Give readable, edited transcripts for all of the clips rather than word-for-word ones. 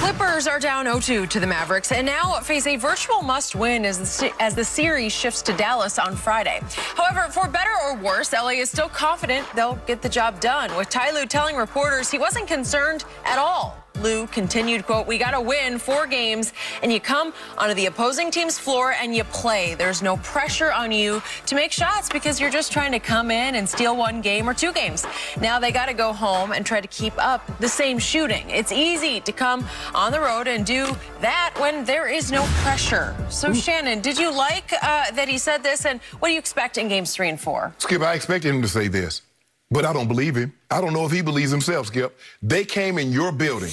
Clippers are down 0-2 to the Mavericks and now face a virtual must-win as the series shifts to Dallas on Friday. However, for better or worse, LA is still confident they'll get the job done, with Ty Lue telling reporters he wasn't concerned at all. Lue continued, quote, "We got to win 4 games, and you come onto the opposing team's floor and you play. There's no pressure on you to make shots because you're just trying to come in and steal 1 game or 2 games. Now they got to go home and try to keep up the same shooting. It's easy to come on the road and do that when there is no pressure." So, Shannon, did you like that he said this, and what do you expect in games 3 and 4? Skip, I expected him to say this, but I don't believe him. I don't know if he believes himself, Skip. They came in your building,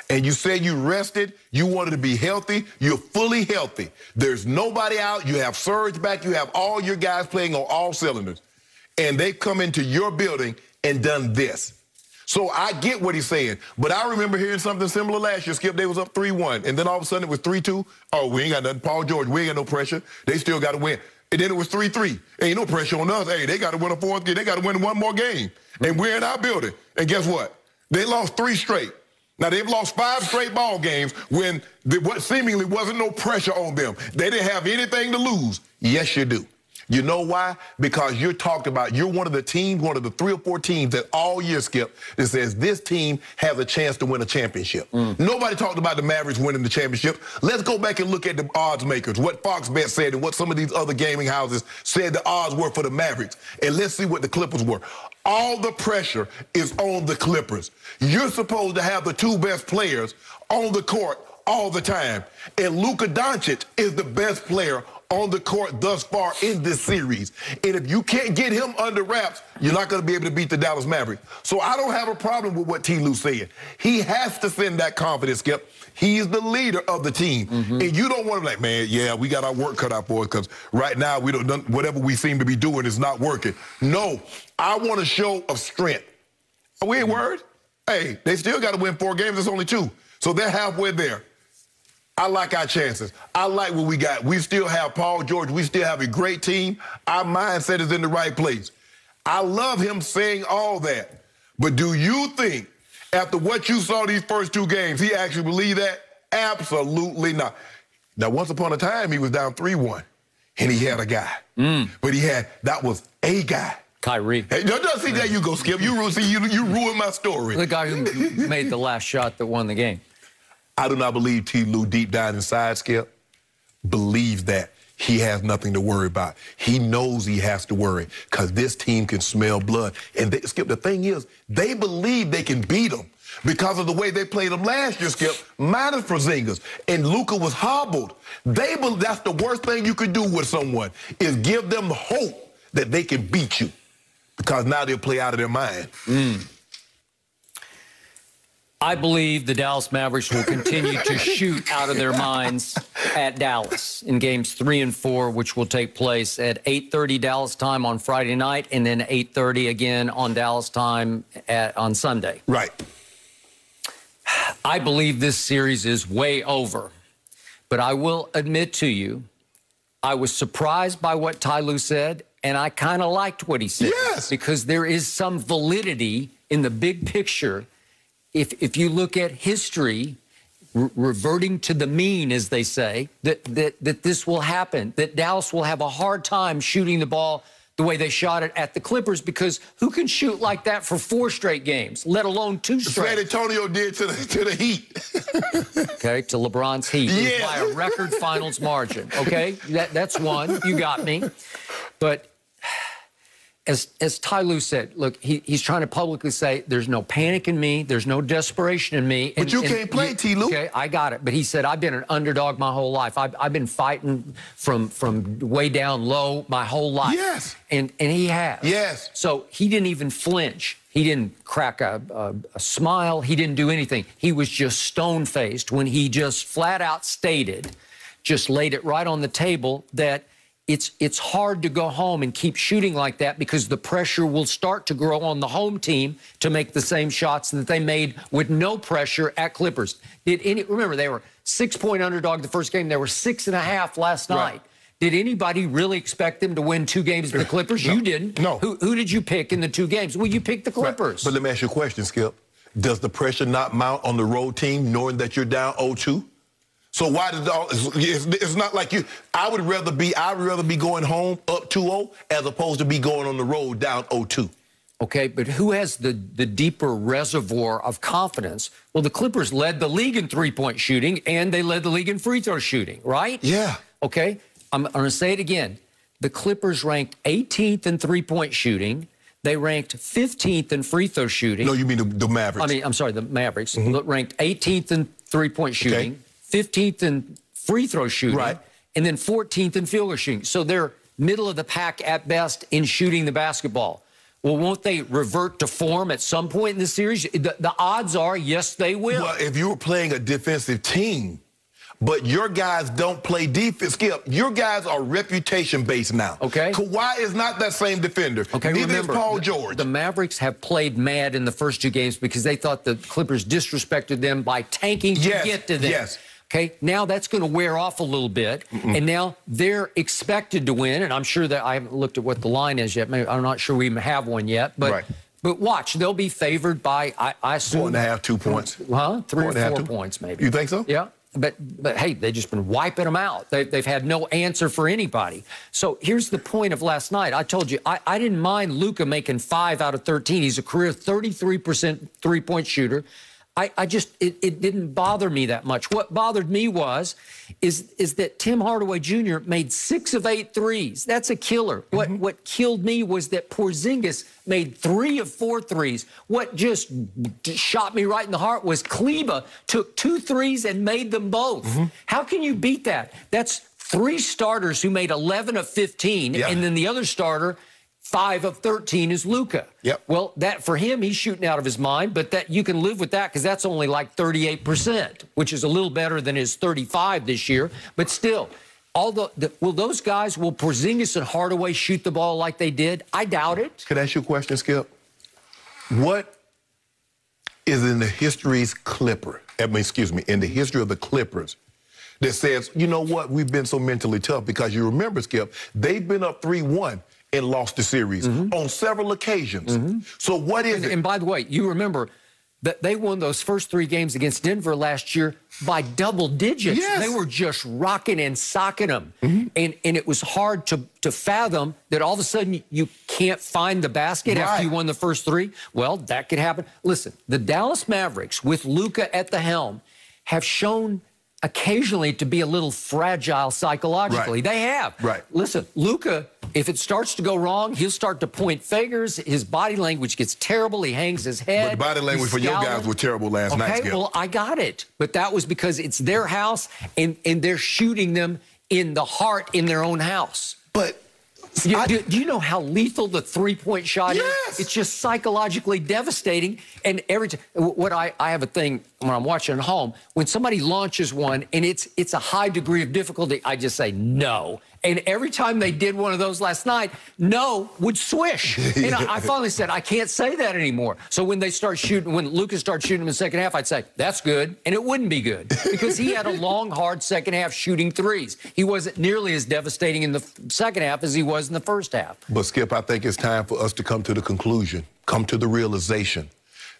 and you said you rested, you wanted to be healthy, you're fully healthy. There's nobody out, you have Serge back, you have all your guys playing on all cylinders. And they've come into your building and done this. So I get what he's saying, but I remember hearing something similar last year, Skip. They was up 3-1, and then all of a sudden it was 3-2. Oh, we ain't got nothing. Paul George, we ain't got no pressure. They still got to win. And then it was 3-3. Ain't no pressure on us. Hey, they got to win a 4th game. They got to win 1 more game. And we're in our building. And guess what? They lost 3 straight. Now, they've lost 5 straight ball games when what seemingly wasn't no pressure on them. They didn't have anything to lose. Yes, you do. You know why? Because you're talked about, you're one of the teams, one of the 3 or 4 teams that all year, Skip, that says this team has a chance to win a championship. Nobody talked about the Mavericks winning the championship. Let's go back and look at the odds makers, what Fox Bet said and what some of these other gaming houses said the odds were for the Mavericks. And let's see what the Clippers were. All the pressure is on the Clippers. You're supposed to have the 2 best players on the court all the time. And Luka Doncic is the best player on the court thus far in this series. And if you can't get him under wraps, you're not going to be able to beat the Dallas Mavericks. So I don't have a problem with what Ty Lue said. He has to send that confidence, Skip. He's the leader of the team. And you don't want to be like, man, yeah, we got our work cut out for us because right now we don't, whatever we seem to be doing is not working. No, I want a show of strength. Are we ain't worried? Hey, they still got to win 4 games. It's only 2. So they're halfway there. I like our chances. I like what we got. We still have Paul George. We still have a great team. Our mindset is in the right place. I love him saying all that. But do you think, after what you saw these first 2 games, he actually believed that? Absolutely not. Now, once upon a time, he was down 3-1, and he had a guy. But that was a guy. Kyrie. Hey, see, there you go, Skip. You ruined my story. The guy who made the last shot that won the game. I do not believe Ty Lue deep down inside, Skip, believes that he has nothing to worry about. He knows he has to worry because this team can smell blood. And Skip, the thing is, they believe they can beat them because of the way they played them last year, Skip, minus Porzingis. And Luka was hobbled. That's the worst thing you could do with someone, is give them the hope that they can beat you because now they'll play out of their mind. I believe the Dallas Mavericks will continue to shoot out of their minds at Dallas in games 3 and 4, which will take place at 8:30 Dallas time on Friday night and then 8:30 again on Dallas time on Sunday. Right. I believe this series is way over. But I will admit to you, I was surprised by what Ty Lue said, and I kind of liked what he said. Yes. Because there is some validity in the big picture. If you look at history, reverting to the mean, as they say, that this will happen, that Dallas will have a hard time shooting the ball the way they shot it at the Clippers, because who can shoot like that for 4 straight games, let alone 2 straight? San Antonio did to the Heat. Okay, to LeBron's Heat. Yeah. By a record finals margin, okay? That's one. You got me. But as Ty Lue said, look, he's trying to publicly say there's no panic in me, there's no desperation in me. But you can't play, Ty Lue. Okay, I got it. But he said, I've been an underdog my whole life. I've been fighting from way down low my whole life. Yes. And he has. Yes. So he didn't even flinch. He didn't crack a smile. He didn't do anything. He was just stone-faced when he just flat out stated, just laid it right on the table, that it's hard to go home and keep shooting like that because the pressure will start to grow on the home team to make the same shots that they made with no pressure at Clippers. Remember, they were 6-point underdog the first game. They were 6.5 last night. Right. Did anybody really expect them to win 2 games to the Clippers? No. You didn't. No. Who did you pick in the 2 games? Well, you picked the Clippers. Right. But let me ask you a question, Skip. does the pressure not mount on the road team knowing that you're down 0-2? So why did it's not like you? I'd rather be going home up 2-0 as opposed to be going on the road down 0-2. Okay, but who has the deeper reservoir of confidence? Well, the Clippers led the league in three-point shooting, and they led the league in free throw shooting, right? Yeah. Okay, I'm going to say it again. The Clippers ranked 18th in three-point shooting. They ranked 15th in free throw shooting. No, you mean the Mavericks. I'm sorry, the Mavericks. Ranked 18th in three-point shooting, 15th in free throw shooting, and then 14th in field goal shooting. So they're middle of the pack at best in shooting the basketball. Well, won't they revert to form at some point in the series? The odds are, yes, they will. Well, if you were playing a defensive team, but your guys don't play defense, Skip, your guys are reputation-based now. Okay. Kawhi is not that same defender. Okay, neither remember, is Paul George. The Mavericks have played mad in the first two games because they thought the Clippers disrespected them by tanking to get to them. Yes. Okay, now that's going to wear off a little bit, and now they're expected to win, and I'm sure that I haven't looked at what the line is yet. Maybe, I'm not sure we even have one yet, but watch, they'll be favored by, I assume... 1.5, 2 points. Huh? 3 or 4 points, maybe. You think so? Yeah. But hey, they've just been wiping them out. They've had no answer for anybody. So here's the point of last night. I told you, I didn't mind Luka making 5 out of 13. He's a career 33% three-point shooter. It didn't bother me that much. What bothered me is that Tim Hardaway Jr. made 6 of 8 threes. That's a killer. What killed me was that Porzingis made 3 of 4 threes. What just shot me right in the heart was Kleba took 2 threes and made them both. How can you beat that? That's 3 starters who made 11 of 15, and then the other starter 5 of 13 is Luka. Well, that for him, he's shooting out of his mind, but that you can live with that because that's only like 38%, which is a little better than his 35 this year. But still, will those guys, will Porzingis and Hardaway shoot the ball like they did? I doubt it. Could I ask you a question, Skip? What is in the history's Clipper? In the history of the Clippers that says, you know what, we've been so mentally tough because you remember, Skip, they've been up 3-1. And lost the series on several occasions. So what is it? And by the way, you remember that they won those first 3 games against Denver last year by double digits. They were just rocking and socking them. And it was hard to fathom that all of a sudden you can't find the basket after you won the first 3. Well, that could happen. Listen, the Dallas Mavericks with Luka at the helm have shown occasionally to be a little fragile psychologically. They have. Listen, Luka, if it starts to go wrong, he'll start to point fingers. His body language gets terrible. He hangs his head. But the body language for your guys was terrible last night, Skip. Well, I got it. But that was because it's their house, and they're shooting them in the heart in their own house. But do you know how lethal the three-point shot is? It's just psychologically devastating. And every time, I have a thing when I'm watching at home, when somebody launches one and it's a high degree of difficulty, I just say no. And every time they did one of those last night, no would swish. And I finally said, I can't say that anymore. So when they start shooting, when Lucas starts shooting in the second half, I'd say, that's good. And it wouldn't be good because he had a long, hard second half shooting threes. He wasn't nearly as devastating in the second half as he was in the first half. But, Skip, I think it's time for us to come to the conclusion, come to the realization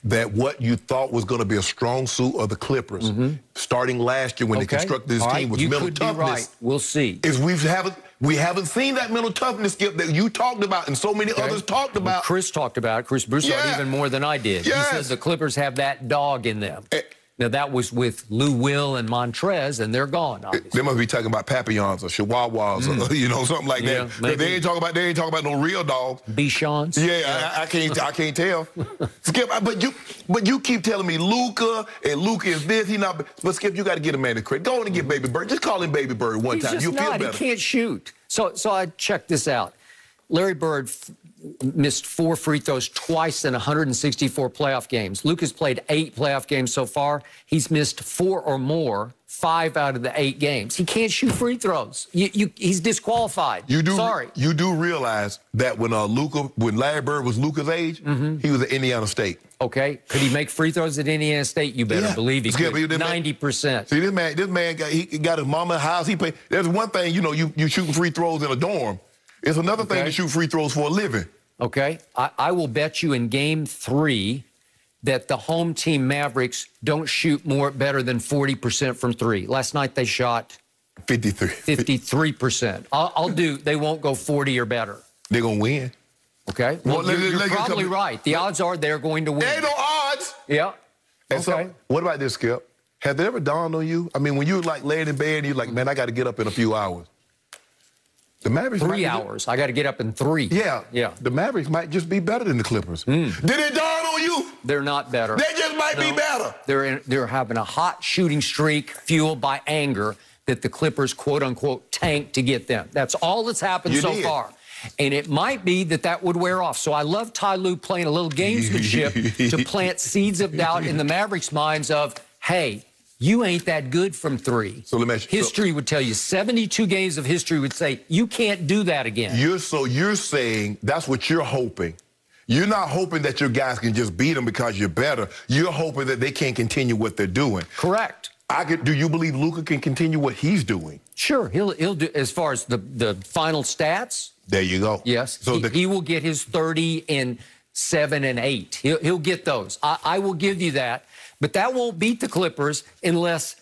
that what you thought was going to be a strong suit of the Clippers starting last year when they constructed this team was mental toughness. We'll see. We haven't seen that mental toughness, Skip, that you talked about and so many others talked about. Well, Chris talked about it. Chris Broussard even more than I did. He says the Clippers have that dog in them. Now, that was with Lou Will and Montrez, and they're gone, obviously. They must be talking about Papillons or Chihuahuas or, you know, something like that. They ain't talking about no real dogs. Bichons? I can't tell. Skip, but you keep telling me Luka and Luka is this, he not. But Skip, you got to get a man the credit. Go on and get Baby Bird. Just call him Baby Bird one time. You'll feel better. He can't shoot. So I checked this out. Larry Bird missed 4 free throws twice in 164 playoff games. Luka's played 8 playoff games so far. He's missed 4 or more, 5 out of the 8 games. He can't shoot free throws. He's disqualified. Sorry. You do realize that when Larry Bird was Luka's age, he was at Indiana State. Okay. Could he make free throws at Indiana State? You better believe he could. 90%. See, this man got his mama's house. There's one thing, you know, you shooting free throws in a dorm. It's another thing to shoot free throws for a living. Okay. I will bet you in Game 3 that the home team Mavericks don't shoot better than 40% from three. Last night they shot 53%. They won't go 40 or better. They're going to win. Okay. Well, you're probably right. The odds are they're going to win. There ain't no odds. Yeah. And so, what about this, Skip? Has it ever dawned on you? I mean, when you're like laying in bed and you're like, man, I got to get up in a few hours. The Mavericks 3 hours. I got to get up in 3. Yeah. Yeah. The Mavericks might just be better than the Clippers. Did it dawn on you? They're not better. They just might be better. They're having a hot shooting streak fueled by anger that the Clippers, quote unquote, tanked to get them. That's all that's happened so far. And it might be that would wear off. So I love Ty Lue playing a little gamesmanship to plant seeds of doubt in the Mavericks' minds of, hey, you ain't that good from 3. So let me ask you, history would tell you, 72 games of history would say, you can't do that again. You're saying that's what you're hoping. You're not hoping that your guys can just beat them because you're better. You're hoping that they can't continue what they're doing. Correct. Do you believe Luka can continue what he's doing? Sure, he'll do, as far as the final stats. There you go. Yes, so he will get his 30 and 7 and 8. He'll get those. I will give you that. But that won't beat the Clippers unless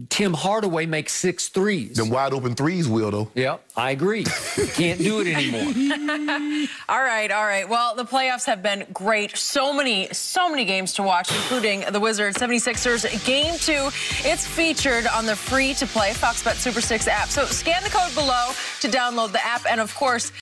Tim Hardaway makes 6 threes. Them wide open threes will, though. Yeah, I agree. Can't do it anymore. All right. Well, the playoffs have been great. So many games to watch, including the Wizards 76ers Game 2. It's featured on the free-to-play Fox Bet Super 6 app. So scan the code below to download the app. And, of course,